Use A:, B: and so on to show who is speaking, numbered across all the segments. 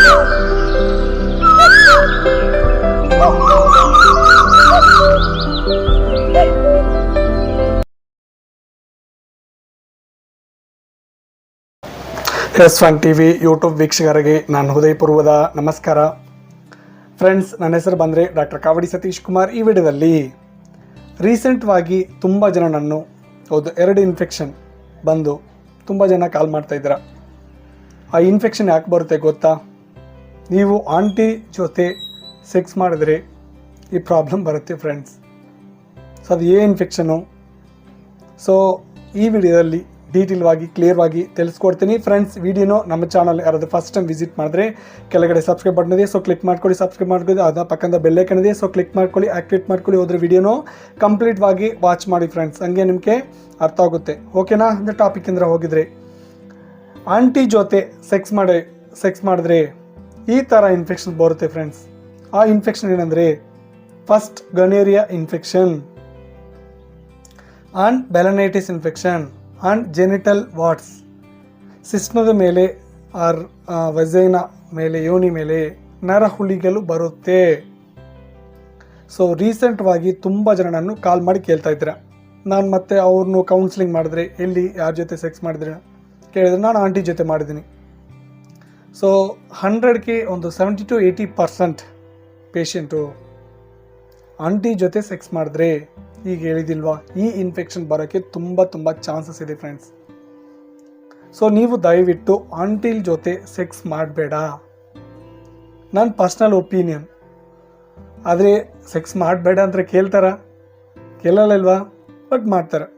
A: S1 TV YouTube ವೀಕ್ಷಕರಿಗೆ ನಾನು ಹೃದಯಪೂರ್ವದ ನಮಸ್ಕಾರ. ಫ್ರೆಂಡ್ಸ್, ನನ್ನ ಹೆಸರು ಬಂದರೆ ಡಾಕ್ಟರ್ ಕಾವಡಿ ಸತೀಶ್ ಕುಮಾರ್. ಈ ವಿಡಿಯೋದಲ್ಲಿ ರೀಸೆಂಟ್ವಾಗಿ ತುಂಬ ಜನ ಎರಡು ಇನ್ಫೆಕ್ಷನ್ ಬಂದು ತುಂಬ ಜನ ಕಾಲ್ ಮಾಡ್ತಾಯಿದ್ದೀರ. ಆ ಇನ್ಫೆಕ್ಷನ್ ಯಾಕೆ ಬರುತ್ತೆ ಗೊತ್ತಾ? ನೀವು ಆಂಟಿ ಜೊತೆ ಸೆಕ್ಸ್ ಮಾಡಿದ್ರೆ ಈ ಪ್ರಾಬ್ಲಮ್ ಬರುತ್ತೆ ಫ್ರೆಂಡ್ಸ್. ಸೊ ಅದು ಇನ್ಫೆಕ್ಷನು. ಸೊ ಈ ವಿಡಿಯೋದಲ್ಲಿ ಡೀಟೇಲ್ವಾಗಿ ಕ್ಲಿಯರ್ವಾಗಿ ತಿಳಿಸ್ಕೊಡ್ತೀನಿ ಫ್ರೆಂಡ್ಸ್. ವಿಡಿಯೋನು ನಮ್ಮ ಚಾನಲ್ ಯಾರಾದರೂ ಫಸ್ಟ್ ಟೈಮ್ ವಿಸಿಟ್ ಮಾಡಿದ್ರೆ ಕೆಳಗಡೆ ಸಬ್ಸ್ಕ್ರೈಬ್ ಬಟನ್ ಇದೆ, ಸೊ ಕ್ಲಿಕ್ ಮಾಡ್ಕೊಳ್ಳಿ. ಸಬ್ಸ್ಕ್ರೈಬ್ ಮಾಡ್ಕೊಳ್ಳಿ. ಅದರ ಪಕ್ಕದ ಬೆಲ್ಲೈಕನ್ ಇದೆ, ಸೊ ಕ್ಲಿಕ್ ಮಾಡ್ಕೊಳ್ಳಿ, ಆಕ್ಟಿವೇಟ್ ಮಾಡ್ಕೊಳ್ಳಿ. ಹೋದ್ರೆ ವಿಡಿಯೋನು ಕಂಪ್ಲೀಟ್ವಾಗಿ ವಾಚ್ ಮಾಡಿ ಫ್ರೆಂಡ್ಸ್, ಹಂಗೆ ನಿಮಗೆ ಅರ್ಥ ಆಗುತ್ತೆ. ಓಕೆನಾ? ಅಂದರೆ ಟಾಪಿಕ್ ಅಂದರೆ ಹೋಗಿದ್ರೆ ಆಂಟಿ ಜೊತೆ ಸೆಕ್ಸ್ ಮಾಡಿದ್ರೆ ಈ ಥರ ಇನ್ಫೆಕ್ಷನ್ ಬರುತ್ತೆ ಫ್ರೆಂಡ್ಸ್. ಆ ಇನ್ಫೆಕ್ಷನ್ ಏನಂದರೆ first gonorrhoea infection and balanitis infection and genital warts. ಸಿಸ್ಟದ ಮೇಲೆ ಆರ್ ವಜೈನ ಮೇಲೆ, ಯೋನಿ ಮೇಲೆ ನರಹುಳಿಗಳು ಬರುತ್ತೆ. ಸೊ ರೀಸೆಂಟ್ವಾಗಿ ತುಂಬ ಜನ ನಾನು ಕಾಲ್ ಮಾಡಿ ಕೇಳ್ತಾ ಇದ್ದೀರ. ನಾನು ಮತ್ತೆ ಅವ್ರನ್ನು ಕೌನ್ಸಿಲಿಂಗ್ ಮಾಡಿದ್ರೆ ಎಲ್ಲಿ ಯಾರ ಜೊತೆ ಸೆಕ್ಸ್ ಮಾಡಿದ್ರೆ ಕೇಳಿದ್ರೆ ನಾನು ಆಂಟಿ ಜೊತೆ ಮಾಡಿದ್ದೀನಿ. ಸೊ 100ಕ್ಕೆ ಒಂದು 70 to 80% ಪೇಷಂಟು ಆಂಟಿ ಜೊತೆ ಸೆಕ್ಸ್ ಮಾಡಿದ್ರೆ ಈಗ ಹೇಳಿದಿಲ್ವಾ ಈ ಇನ್ಫೆಕ್ಷನ್ ಬರೋಕ್ಕೆ ತುಂಬ ಚಾನ್ಸಸ್ ಇದೆ ಫ್ರೆಂಡ್ಸ್. ಸೊ ನೀವು ದಯವಿಟ್ಟು ಆಂಟಿ ಜೊತೆ ಸೆಕ್ಸ್ ಮಾಡಬೇಡ. ನನ್ನ ಪರ್ಸ್ನಲ್ ಒಪಿನಿಯನ್. ಆದರೆ ಸೆಕ್ಸ್ ಮಾಡಬೇಡ ಅಂದರೆ ಕೇಳಲ್ಲಲ್ವಾ? ಬಟ್ ಮಾಡ್ತಾರೆ.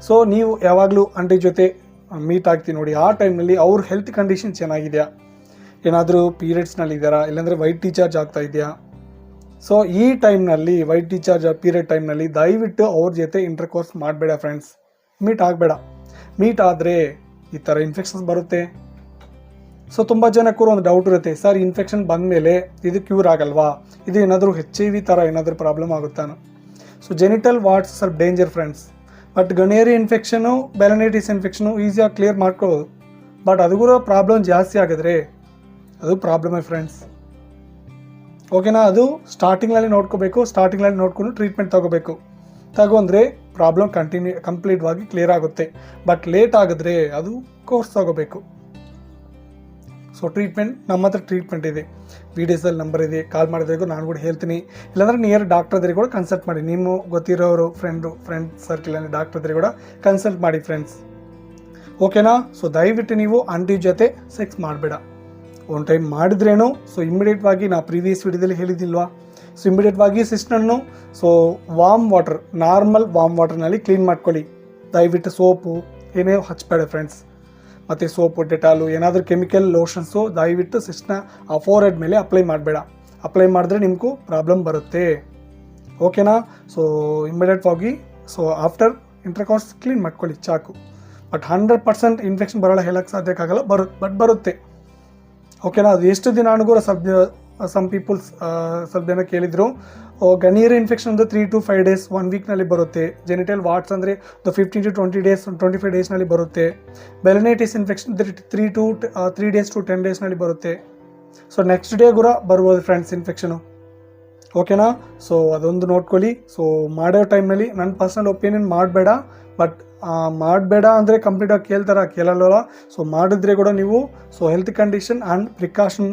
A: ಸೊ ನೀವು ಯಾವಾಗಲೂ ಆಂಟಿ ಜೊತೆ ಮೀಟ್ ಆಗ್ತೀವಿ ನೋಡಿ, ಆ ಟೈಮ್ನಲ್ಲಿ ಅವ್ರ ಹೆಲ್ತ್ ಕಂಡೀಷನ್ ಚೆನ್ನಾಗಿದೆಯಾ, ಏನಾದರೂ ಪೀರಿಯಡ್ಸ್ನಲ್ಲಿದ್ದಾರಾ, ಇಲ್ಲಾಂದರೆ ವೈಟ್ ಡಿಸ್ಚಾರ್ಜ್ ಆಗ್ತಾ ಇದೆಯಾ. ಸೊ ಈ ಟೈಮ್ನಲ್ಲಿ ವೈಟ್ ಡಿಸ್ಚಾರ್ಜ್ ಪೀರಿಯಡ್ ಟೈಮ್ನಲ್ಲಿ ದಯವಿಟ್ಟು ಅವ್ರ ಜೊತೆ ಇಂಟರ್ಕೋರ್ಸ್ ಮಾಡಬೇಡ ಫ್ರೆಂಡ್ಸ್. ಮೀಟ್ ಆಗಬೇಡ. ಮೀಟ್ ಆದರೆ ಈ ಥರ ಇನ್ಫೆಕ್ಷನ್ಸ್ ಬರುತ್ತೆ. ಸೊ ತುಂಬ ಜನಕ್ಕೂ ಒಂದು ಡೌಟ್ ಇರುತ್ತೆ, ಸರ್ ಇನ್ಫೆಕ್ಷನ್ ಬಂದಮೇಲೆ ಇದು ಕ್ಯೂರ್ ಆಗಲ್ವಾ, ಇದು ಏನಾದರೂ HIV ಥರ ಏನಾದರೂ ಪ್ರಾಬ್ಲಮ್ ಆಗುತ್ತಾನೋ. ಸೊ ಜೆನಿಟಲ್ ವಾಟ್ಸ್ ಸ್ವಲ್ಪ danger friends. But gonorrhoea infection, balanitis infection ಈಸಿಯಾಗಿ ಕ್ಲಿಯರ್ ಮಾಡ್ಕೋಬೋದು. ಬಟ್ ಅದು ಕೂಡ ಪ್ರಾಬ್ಲಮ್ ಜಾಸ್ತಿ ಆಗಿದ್ರೆ ಅದು ಪ್ರಾಬ್ಲಮೇ ಫ್ರೆಂಡ್ಸ್. ಓಕೆನಾ? ಅದು ಸ್ಟಾರ್ಟಿಂಗ್ನಲ್ಲಿ ನೋಡ್ಕೋಬೇಕು. ಸ್ಟಾರ್ಟಿಂಗ್ನಲ್ಲಿ ನೋಡ್ಕೊಂಡು ಟ್ರೀಟ್ಮೆಂಟ್ ತಗೊಂಡ್ರೆ ಪ್ರಾಬ್ಲಮ್ ಕಂಪ್ಲೀಟ್ವಾಗಿ ಕ್ಲಿಯರ್ ಆಗುತ್ತೆ. ಬಟ್ ಲೇಟ್ ಆಗಿದ್ರೆ ಅದು ಕೋರ್ಸ್ ತಗೋಬೇಕು. ಸೊ ಟ್ರೀಟ್ಮೆಂಟ್ ನಮ್ಮ ಹತ್ರ ಟ್ರೀಟ್ಮೆಂಟ್ ಇದೆ, ವಿಡಿಯೋಸಲ್ಲಿ ನಂಬರ್ ಇದೆ, ಕಾಲ್ ಮಾಡಿದ್ರಿಗೂ ನಾನು ಕೂಡ ಹೇಳ್ತೀನಿ. ಇಲ್ಲಾಂದರೆ ನಿಯರ್ ಡಾಕ್ಟರ್ ಎದುರಿಗೆ ಕೂಡ ಕನ್ಸಲ್ಟ್ ಮಾಡಿ. ನಿಮ್ಮ ಗೊತ್ತಿರೋರು ಫ್ರೆಂಡ್ ಸರ್ಕಲಲ್ಲಿ ಡಾಕ್ಟರ್ ಎದುರಿಗೆ ಕೂಡ ಕನ್ಸಲ್ಟ್ ಮಾಡಿ ಫ್ರೆಂಡ್ಸ್. ಓಕೆನಾ? ಸೊ ದಯವಿಟ್ಟು ನೀವು ಆಂಟಿ ಜೊತೆ ಸೆಕ್ಸ್ ಮಾಡಬೇಡ. ಒಂದು ಟೈಮ್ ಮಾಡಿದ್ರೇನು ಸೊ ಇಮಿಡಿಯೇಟ್ವಾಗಿ ನಾವು ಪ್ರೀವಿಯಸ್ ವಿಡಿಯೋದಲ್ಲಿ ಹೇಳಿದ್ದಿಲ್ವಾ, ಸೊ ಇಮಿಡಿಯೇಟ್ವಾಗಿ ಸಿಸ್ಟನ್ನು ಸೊ ನಾರ್ಮಲ್ ವಾಮ್ ವಾಟರ್ನಲ್ಲಿ ಕ್ಲೀನ್ ಮಾಡ್ಕೊಳ್ಳಿ. ದಯವಿಟ್ಟು ಸೋಪು ಏನೇ ಹಚ್ಚಬೇಡ ಫ್ರೆಂಡ್ಸ್. ಮತ್ತು ಸೋಪು, ಡೆಟಾಲು, ಏನಾದರೂ ಕೆಮಿಕಲ್ ಲೋಷನ್ಸು ದಯವಿಟ್ಟು ಸಿಸ್ಟನ್ನ ಆ ಫೋರ್ಹೆಡ್ ಮೇಲೆ ಅಪ್ಲೈ ಮಾಡಬೇಡ. ಅಪ್ಲೈ ಮಾಡಿದ್ರೆ ನಿಮಗೂ ಪ್ರಾಬ್ಲಮ್ ಬರುತ್ತೆ. ಓಕೆನಾ? ಸೊ ಇಮಿಡಿಯೇಟ್ವಾಗಿ ಸೊ ಆಫ್ಟರ್ ಇಂಟರ್ಕೋರ್ಸ್ ಕ್ಲೀನ್ ಮಾಡ್ಕೊಳ್ಳಿ ಚಾಕು. ಬಟ್ 100% ಇನ್ಫೆಕ್ಷನ್ ಬರೋಲ್ಲ ಹೇಳಕ್ಕೆ ಸಾಧ್ಯಕ್ಕಾಗಲ್ಲ, ಬರುತ್ತೆ. ಓಕೆನಾ? ಅದು ಎಷ್ಟು ದಿನ ಕೂಡ ಸಮ್ ಪೀಪಲ್ಸ್ ಸ್ವಲ್ಪ ಜನ ಕೇಳಿದರು. ಗನೇರಿಯಾ ಇನ್ಫೆಕ್ಷನ್ ಒಂದು 3 to 5 days 1 weekನಲ್ಲಿ ಬರುತ್ತೆ. ಜೆನಿಟಲ್ ವಾಟ್ಸ್ ಅಂದರೆ 15 to 20 days 25 daysನಲ್ಲಿ ಬರುತ್ತೆ. ಬೆಲನೈಟಿಸ್ ಇನ್ಫೆಕ್ಷನ್ 3 days to 10 daysನಲ್ಲಿ ಬರುತ್ತೆ. ಸೊ ನೆಕ್ಸ್ಟ್ ಡೇ ಕೂಡ ಬರ್ಬೋದು ಫ್ರೆಂಡ್ಸ್ ಇನ್ಫೆಕ್ಷನು. ಓಕೆನಾ? ಸೊ ಅದೊಂದು ನೋಡ್ಕೊಳ್ಳಿ. ಸೊ ಮಾಡೋ ಟೈಮ್ನಲ್ಲಿ ನನ್ನ ಪರ್ಸನಲ್ ಒಪಿನಿಯನ್ ಮಾಡಬೇಡ. ಬಟ್ ಮಾಡಬೇಡ ಅಂದರೆ ಕಂಪ್ಲೀಟಾಗಿ ಕೇಳಲ್ಲ. ಸೊ ಮಾಡಿದ್ರೆ ಕೂಡ ನೀವು so health condition and precaution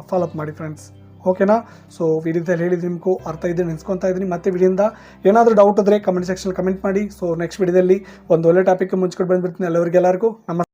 A: follow up ಮಾಡಿ ಫ್ರೆಂಡ್ಸ್. ಓಕೆನಾ? ಸೊ ವಿಡಿಯೋದಲ್ಲಿ ಹೇಳಿದ್ದು ನಿಮಗೂ ಅರ್ಥ ಇದೆ ನೆನೆಸ್ಕೊತಾ ಇದ್ದೀನಿ. ಮತ್ತೆ ವಿಡಿಯೋದಿಂದ ಏನಾದರೂ ಡೌಟ್ ಇದ್ದರೆ ಕಮೆಂಟ್ ಸೆಕ್ಷನ್ ಕಮೆಂಟ್ ಮಾಡಿ. ಸೊ ನೆಕ್ಸ್ಟ್ ವಿಡಿಯೋದಲ್ಲಿ ಒಂದು ಒಳ್ಳೆ ಟಾಪಿಕ್ ಮುಂಚ್ಕೊಂಡು ಬಂದುಬಿಡ್ತೀನಿ. ಎಲ್ಲರಿಗೂ ನಮಸ್ಕಾರ.